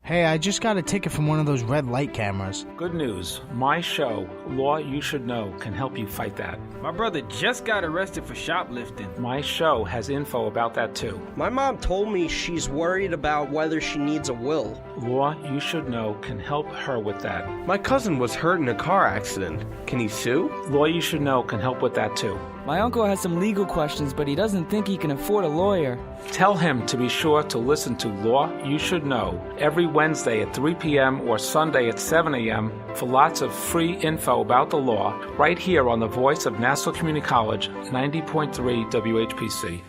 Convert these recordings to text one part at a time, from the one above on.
Hey, I just got a ticket from one of those red light cameras. Good news. My show, Law You Should Know, can help you fight that. My brother just got arrested for shoplifting. My show has info about that too. My mom told me she's worried about whether she needs a will. Law You Should Know can help her with that. My cousin was hurt in a car accident. Can he sue? Law You Should Know can help with that too. My uncle has some legal questions, but he doesn't think he can afford a lawyer. Tell him to be sure to listen to Law You Should Know every Wednesday at 3 p.m. or Sunday at 7 a.m. for lots of free info about the law right here on the voice of Nassau Community College, 90.3 WHPC.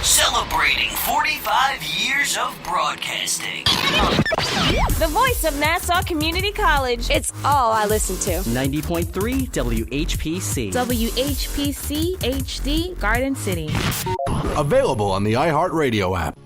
Celebrating 45 years of broadcasting. The voice of Nassau Community College. It's all I listen to. 90.3 WHPC. WHPC HD Garden City. Available on the iHeartRadio app.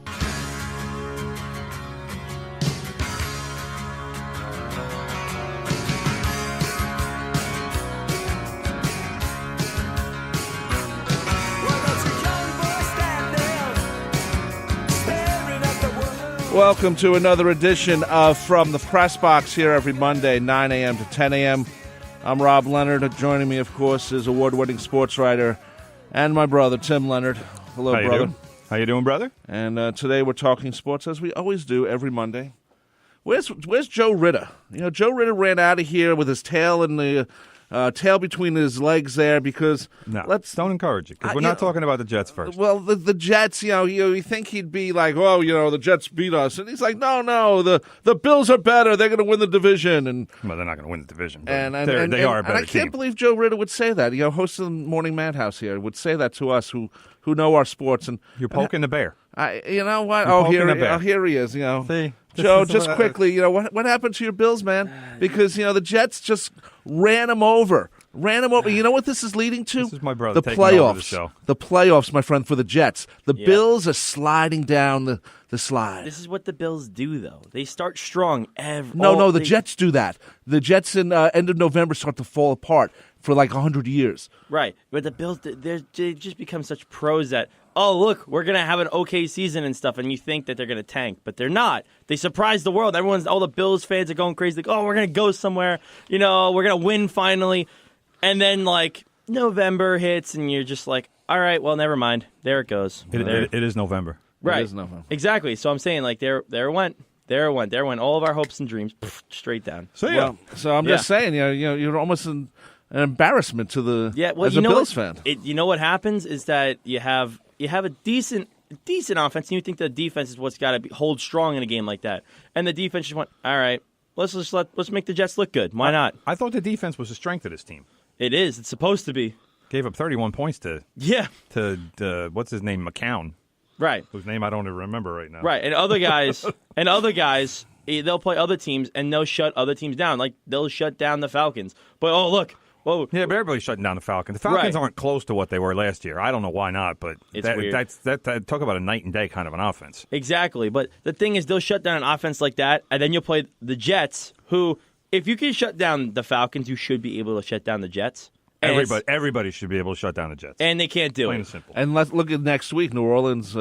Welcome to another edition of From the Press Box here every Monday, 9 a.m. to 10 a.m. I'm Rob Leonard. Joining me, of course, is award-winning sports writer and my brother, Tim Leonard. Hello, brother. How you doing, brother? And today we're talking sports, as we always do every Monday. Where's Joe Ritter? You know, Joe Ritter ran out of here with his tail in the tail between his legs there because don't encourage it because we're not talking about the Jets first. Well, the Jets, you think he'd be like, oh, the Jets beat us, and he's like, no, the Bills are better. They're going to win the division, and well, they're not going to win the division. But and they are a better and I can't believe Joe Ritter would say that. Host of the Morning Madhouse here would say that to us who know our sports. And you're poking the bear. You know what? Here he is. See. Joe, just quickly, what happened to your Bills, man? Because, the Jets just ran them over. You know what this is leading to? This is my brother the taking playoffs. over the show. The playoffs, my friend, for the Jets. The Bills are sliding down the slide. This is what the Bills do, though. They start strong. The Jets do that. The Jets in end of November start to fall apart for like 100 years. Right. But the Bills, they just become such pros that, oh, look, we're going to have an okay season and stuff, and you think that they're going to tank, but they're not. They surprise the world. All the Bills fans are going crazy, like, oh, we're going to go somewhere. We're going to win finally. And then, November hits, and you're just like, all right, well, never mind. There it goes. It is November. Right. It is November. Exactly. So I'm saying, there went all of our hopes and dreams straight down. So, yeah. So I'm just saying, you're almost an embarrassment to the as a Bills fan. You know what happens is that you have a decent offense, and you think the defense is what's got to hold strong in a game like that, and the defense just went, all right, let's make the Jets look good. Why not? I thought the defense was the strength of this team. It is. It's supposed to be. Gave up 31 points to what's his name, McCown, right? Whose name I don't even remember right now. Right, and other guys, they'll play other teams and they'll shut other teams down. Like they'll shut down the Falcons. But oh look. Whoa. Yeah, but everybody's shutting down the Falcons. The Falcons aren't close to what they were last year. I don't know why not, but weird. That talk about a night and day kind of an offense. Exactly, but the thing is they'll shut down an offense like that, and then you'll play the Jets, who, if you can shut down the Falcons, you should be able to shut down the Jets. Everybody should be able to shut down the Jets. And they can't do Plain it. And simple. And let's look at next week, New Orleans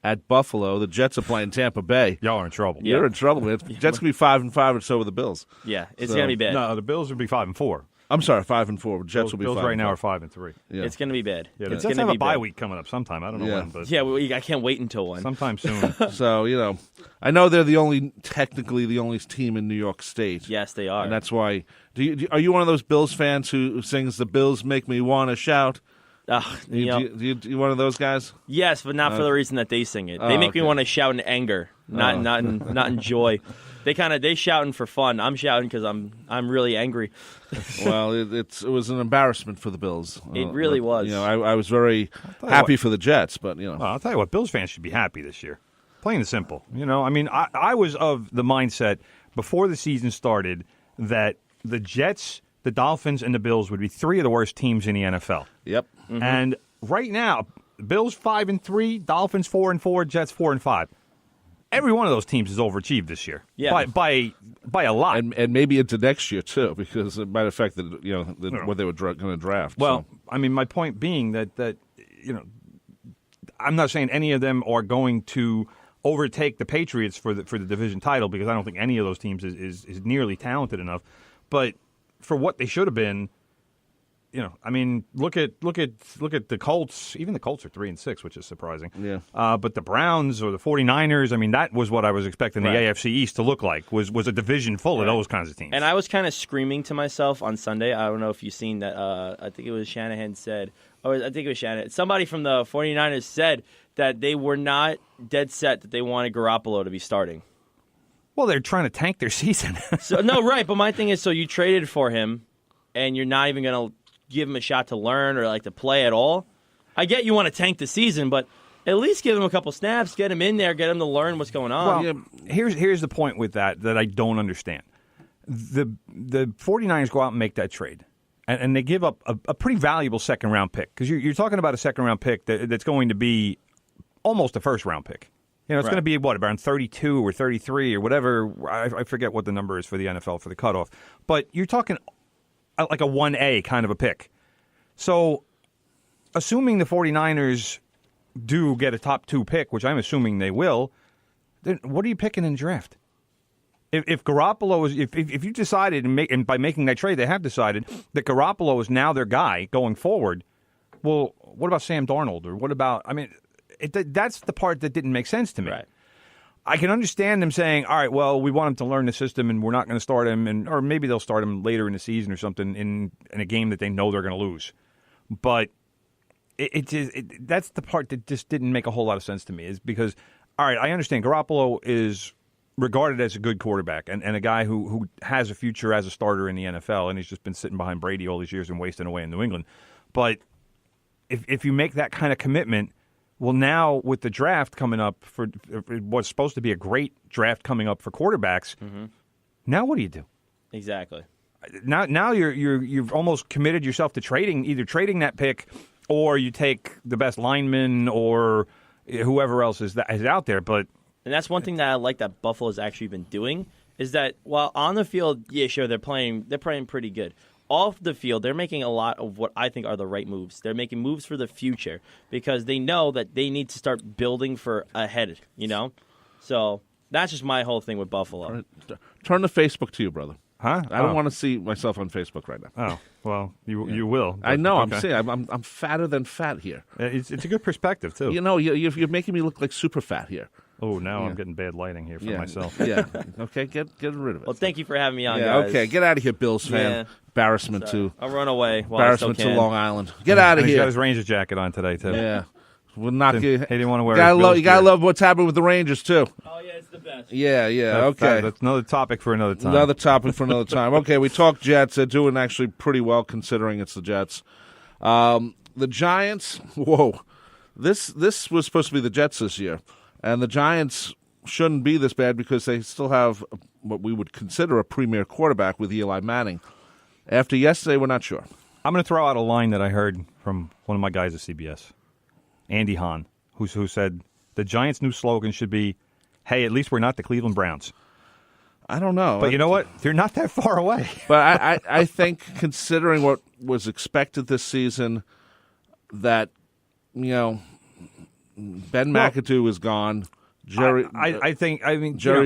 at Buffalo. The Jets are playing Tampa Bay. Y'all are in trouble. You're in trouble, man. Jets can be 5-5 or so with the Bills. Yeah, it's going to be bad. No, the Bills would be 5-4. I'm sorry, 5-4. Jets will be 5-4. Bills right now are 5-3. Yeah. It's going to be bad. Yeah, it's going to have a bye week coming up sometime. I don't know when, but I can't wait until one. Sometime soon. So I know they're technically the only team in New York State. Yes, they are, and that's why. Are you one of those Bills fans who sings "The Bills Make Me Want to Shout"? You one of those guys? Yes, but not for the reason that they sing it. They make me want to shout in anger, not in joy. They shouting for fun. I'm shouting because I'm really angry. Well, it was an embarrassment for the Bills. It really was. I was very happy for the Jets, but I'll tell you what, Bills fans should be happy this year. Plain and simple. I was of the mindset before the season started that the Jets, the Dolphins, and the Bills would be three of the worst teams in the NFL. Yep. Mm-hmm. And right now, Bills 5-3, Dolphins 4-4, Jets 4-5. Every one of those teams has overachieved this year, by a lot, and maybe into next year too, because it might affect what they were going to draft. Well, so. My point being that I'm not saying any of them are going to overtake the Patriots for the division title because I don't think any of those teams is nearly talented enough. But for what they should have been, I mean, look at the Colts. Even the Colts are 3-6, which is surprising. Yeah. But the Browns or the 49ers, I mean, that was what I was expecting the AFC East to look like, was a division full of those kinds of teams. And I was kind of screaming to myself on Sunday. I don't know if you've seen that. I think it was Shanahan said, or I think it was Shanahan. Somebody from the 49ers said that they were not dead set that they wanted Garoppolo to be starting. Well, they're trying to tank their season. But my thing is, so you traded for him, and you're not even going to give him a shot to learn or to play at all. I get you want to tank the season, but at least give him a couple snaps, get him in there, get him to learn what's going on. Well, here's the point with that I don't understand. The 49ers go out and make that trade, and they give up a pretty valuable second-round pick, because you're talking about a second-round pick that's going to be almost a first-round pick. It's going to be, around 32 or 33 or whatever. I forget what the number is for the NFL for the cutoff. But you're talking like a 1A kind of a pick. So assuming the 49ers do get a top 2 pick, which I'm assuming they will, then what are you picking in the draft? If Garoppolo is, if you decided, and by making that trade, they have decided that Garoppolo is now their guy going forward, well, what about Sam Darnold? Or what about, that's the part that didn't make sense to me. Right. I can understand them saying, all right, well, we want him to learn the system and we're not going to start him, or maybe they'll start him later in the season or something in a game that they know they're going to lose. But that's the part that just didn't make a whole lot of sense to me, is because, all right, I understand Garoppolo is regarded as a good quarterback and a guy who has a future as a starter in the NFL, and he's just been sitting behind Brady all these years and wasting away in New England. But if you make that kind of commitment, well, now with the draft coming up for what's supposed to be a great draft coming up for quarterbacks, now what do you do? Exactly. Now you've almost committed yourself to either trading that pick, or you take the best lineman or whoever else is out there. And that's one thing that I like that Buffalo's actually been doing, is that while on the field, yeah, sure, they're playing pretty good. Off the field, they're making a lot of what I think are the right moves. They're making moves for the future because they know that they need to start building for ahead, So that's just my whole thing with Buffalo. Turn the Facebook to you, brother. Huh? I don't want to see myself on Facebook right now. Oh, well, you will. I know. Okay. I'm saying I'm fatter than fat here. It's a good perspective, too. You're making me look like super fat here. Oh, now I'm getting bad lighting here for myself. Yeah. Okay, get rid of it. Well, thank you for having me on, guys. Okay, get out of here, Bills fan. Yeah. Embarrassment to I'll run away. Embarrassment to Long Island. Get out of here. He's got his Rangers jacket on today, too. Yeah. We'll knock you. He didn't want to wear You gotta love what's happening with the Rangers, too. Oh, yeah, it's the best. Yeah, okay. That's another topic for another time. Another topic for another time. Okay, we talked Jets. They're doing actually pretty well considering it's the Jets. The Giants, whoa. This was supposed to be the Jets this year. And the Giants shouldn't be this bad because they still have what we would consider a premier quarterback with Eli Manning. After yesterday, we're not sure. I'm going to throw out a line that I heard from one of my guys at CBS, Andy Hahn, who said the Giants' new slogan should be, hey, at least we're not the Cleveland Browns. I don't know. But you know what? They're not that far away. But I think considering what was expected this season, that, Ben McAdoo is gone. Jerry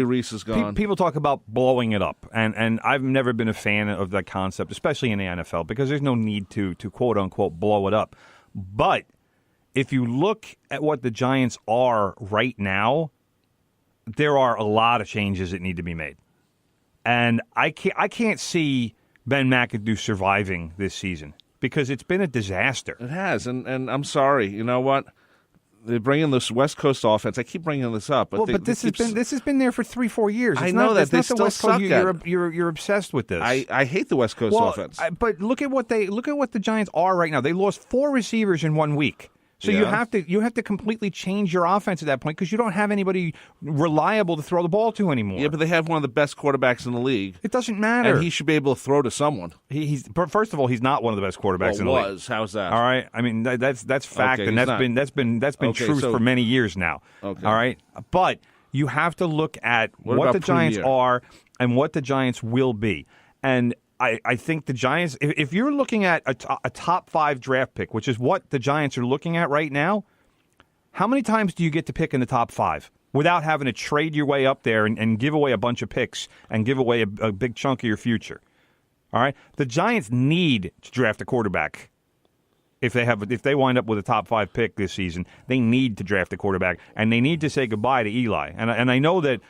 Reese is gone. People talk about blowing it up, and I've never been a fan of that concept, especially in the NFL, because there's no need to quote-unquote blow it up. But if you look at what the Giants are right now, there are a lot of changes that need to be made. And I can't see Ben McAdoo surviving this season because it's been a disaster. It has, and I'm sorry. You know what? They bring in this West Coast offense. I keep bringing this up, but this has been there for 3-4 years. I know that they still suck at it. You're obsessed with this. I hate the West Coast offense. But look at what the Giants are right now. They lost 4 receivers in 1 week. So you have to completely change your offense at that point because you don't have anybody reliable to throw the ball to anymore. Yeah, but they have one of the best quarterbacks in the league. It doesn't matter. And he should be able to throw to someone. First of all, he's not one of the best quarterbacks in the league. How's that? All right. I mean that's fact, okay, and that's been truth for many years now. Okay. All right. But you have to look at what the Giants are and what the Giants will be. And I think the Giants, if you're looking at a top 5 draft pick, which is what the Giants are looking at right now, how many times do you get to pick in the top 5? without having to trade your way up there and give away a bunch of picks and give away a big chunk of your future. All right? The Giants need to draft a quarterback. If they wind up with a top 5 pick this season, they need to draft a quarterback, and they need to say goodbye to Eli. And I know that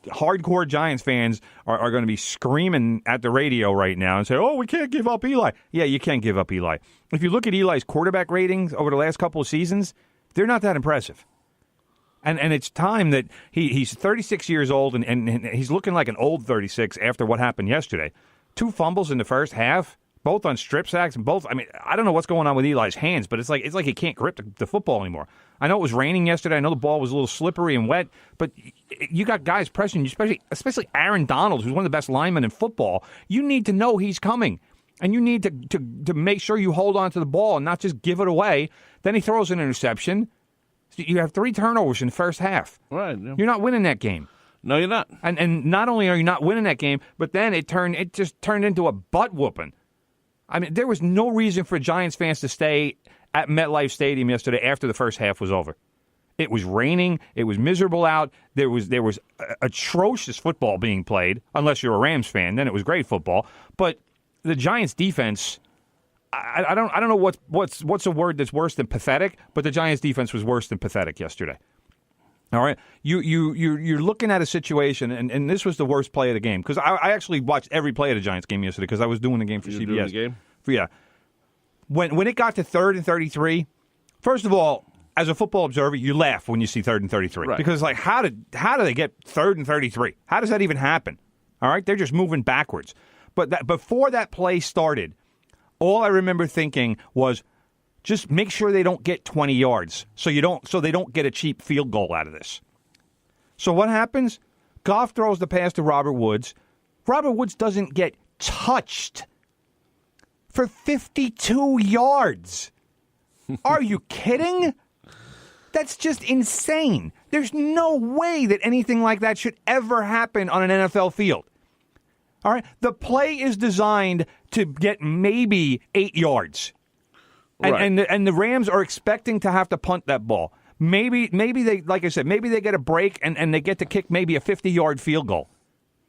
hardcore Giants fans are going to be screaming at the radio right now and say, "Oh, we can't give up Eli." Yeah, you can't give up Eli. If you look at Eli's quarterback ratings over the last couple of seasons, they're not that impressive. And it's time that he's 36 years old, and he's looking like an old 36 after what happened yesterday. 2 fumbles in the first half. Both on strip sacks, and both. I mean, I don't know what's going on with Eli's hands, but it's like he can't grip the football anymore. I know it was raining yesterday. I know the ball was a little slippery and wet, but you got guys pressing you, especially Aaron Donald, who's one of the best linemen in football. You need to know he's coming, and you need to make sure you hold on to the ball and not just give it away. Then he throws an interception. You have 3 turnovers in the first half. Right. Yeah. You're not winning that game. No, you're not. And not only are you not winning that game, but then it just turned into a butt whooping. I mean, there was no reason for Giants fans to stay at MetLife Stadium yesterday after the first half was over. It was raining. It was miserable out. There was atrocious football being played, unless you're a Rams fan. Then it was great football. But the Giants' defense, I don't know what's a word that's worse than pathetic, but the Giants' defense was worse than pathetic yesterday. All right, you're looking at a situation, and this was the worst play of the game, because I actually watched every play of the Giants game yesterday because I was doing the game for CBS. Doing the game? Yeah. When it got to 3rd and 33, first of all, as a football observer, you laugh when you see 3rd and 33. Right. Because, like, how do they get 3rd and 33? How does that even happen? All right, they're just moving backwards. But before that play started, all I remember thinking was, just make sure they don't get 20 yards so they don't get a cheap field goal out of this. So what happens? Goff throws the pass to Robert Woods. Robert Woods doesn't get touched for 52 yards. Are you kidding? That's just insane. There's no way that anything like that should ever happen on an NFL field. All right? The play is designed to get maybe 8 yards. And, right. and the Rams are expecting to have to punt that ball. Maybe they, like I said, maybe they get a break and they get to kick maybe a 50-yard field goal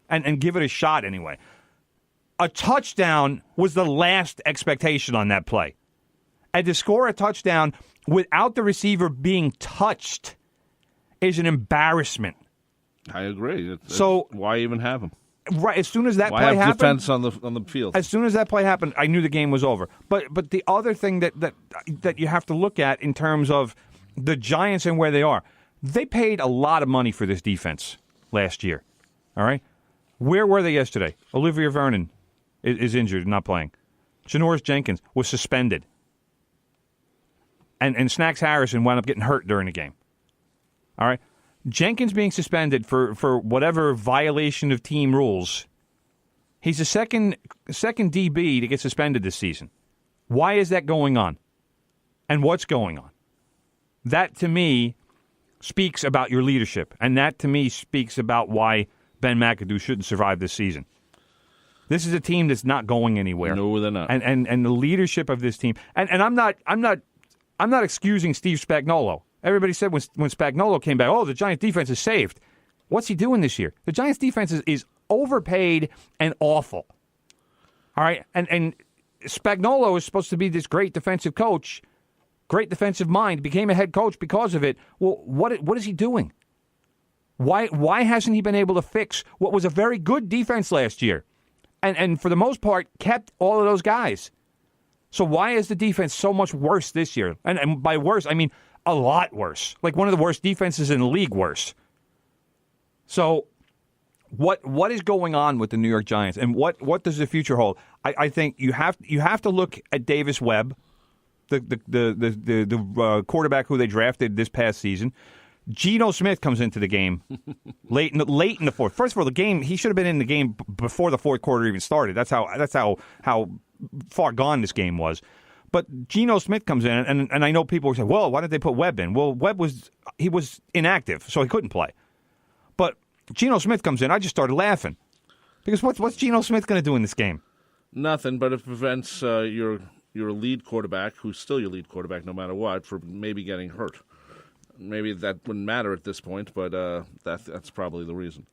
and give it a shot anyway. A touchdown was the last expectation on that play. And to score a touchdown without the receiver being touched is an embarrassment. I agree. So why even have him? Right, as soon as that Why play have happened, defense on the field? As soon as that play happened, I knew the game was over. But the other thing that you have to look at in terms of the Giants and where they are, they paid a lot of money for this defense last year. All right, where were they yesterday? Olivia Vernon is injured, not playing. Janoris Jenkins was suspended, and Snacks Harrison wound up getting hurt during the game. All right. Jenkins being suspended for whatever violation of team rules. He's the second DB to get suspended this season. Why is that going on? And what's going on? That, to me, speaks about your leadership. And that, to me, speaks about why Ben McAdoo shouldn't survive this season. This is a team that's not going anywhere. No, they're not. And the leadership of this team. And I'm not excusing Steve Spagnuolo. Everybody said when Spagnuolo came back, oh, the Giants defense is saved. What's he doing this year? The Giants defense is overpaid and awful. All right, and Spagnuolo is supposed to be this great defensive coach, great defensive mind, became a head coach because of it. Well, what is he doing? Why hasn't he been able to fix what was a very good defense last year? And for the most part, kept all of those guys. So why is the defense so much worse this year? And by worse, I mean a lot worse. Like one of the worst defenses in the league worse. So what is going on with the New York Giants, and what does the future hold? I think you have to look at Davis Webb, the quarterback who they drafted this past season. Geno Smith comes into the game late in the fourth. First of all, the game, he should have been in the game before the fourth quarter even started. That's how far gone this game was. But Geno Smith comes in, and I know people say, well, why did they put Webb in? Well, Webb was inactive, so he couldn't play. But Geno Smith comes in, I just started laughing. Because what's Geno Smith going to do in this game? Nothing, but it prevents your lead quarterback, who's still your lead quarterback no matter what, from maybe getting hurt. Maybe that wouldn't matter at this point, but that's probably the reason.